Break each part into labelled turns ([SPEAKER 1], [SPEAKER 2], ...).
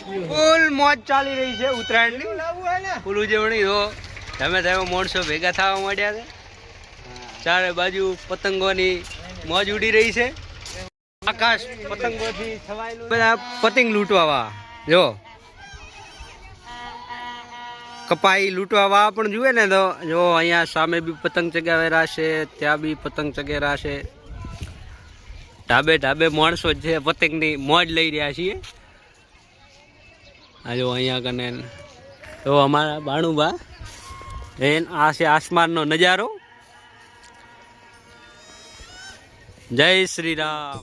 [SPEAKER 1] ફૂલ મોજ ચાલી રહી છે ઉત્તરાયણની. ફૂલ ઉજવણી જો ધમે ધમે માણસો ભેગા થવા માંડ્યા છે. ચારે બાજુ પતંગોની મોજ ઉડી રહી છે. આકાશ પતંગોથી છવાયેલું. બધા પતંગ લૂંટવા જો કપાઈ લૂંટવા પણ જુએ ને તો જો અહીંયા સામે બી પતંગ ચગાવેરા છે, ત્યાં બી પતંગ ચગેરા છે. ઢાબે ઢાબે માણસો છે પતંગની મોજ લઈ રહ્યા છીએ. આ જો અહીંયા કને તો અમારા બાણુબા આ છે આસમાનનો નજારો. જય શ્રી રામ.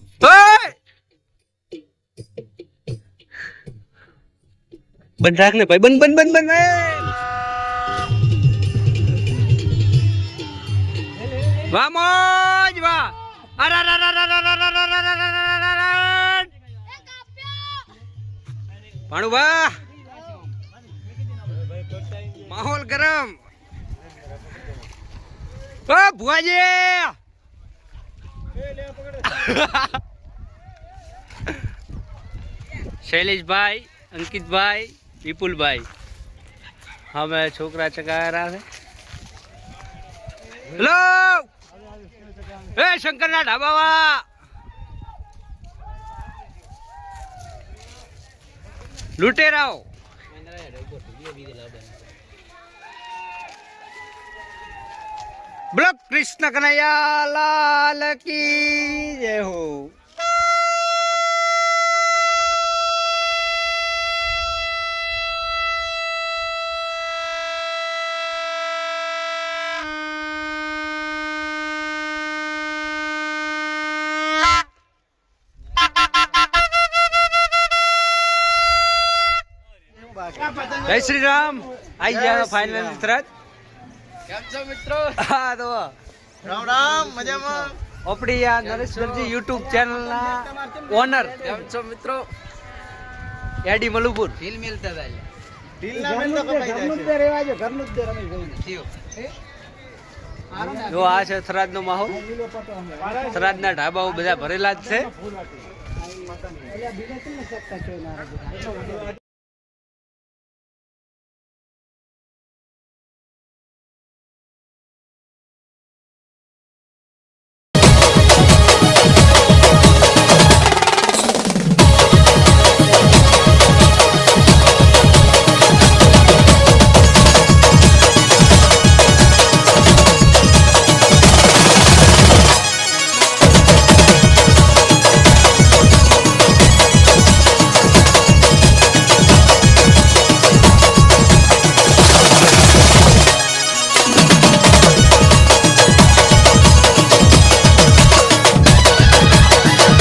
[SPEAKER 1] બંધ રાખ ને ભાઈ, બંધ બંધ બંધ બંધ. વાહ મોજ વાહ. ભાણુબા માહોલ ગરમ. ભુવાજી શૈલેષભાઈ, અંકિતભાઈ, વિપુલભાઈ અમે છોકરા ચગાવેરા છે. હેલો એ શંકરના ઢાબાવા લૂંટેરાઓ. બોલો કૃષ્ણ કનૈયા લાલ કી જય હો. જય શ્રી રામ. આઈ ગયા ફાઇનલ તરત. કેમ છો મિત્રો? હા તો રામ રામ મજામાં. આપણી આ નરેશજી યુટ્યુબ ચેનલ ના ઓનર. કેમ છો મિત્રો? એડી મલુપુર ઢીલ મિલતા જાય. ઢીલ ના મેલ તો કપાઈ જાય છે. રહેવા જો ઘરનું જ દે રમેશભાઈ. જો આ છે થરાદ નો માહોલ. થરાદ ના ઢાબાઓ બધા ભરેલા જ છે.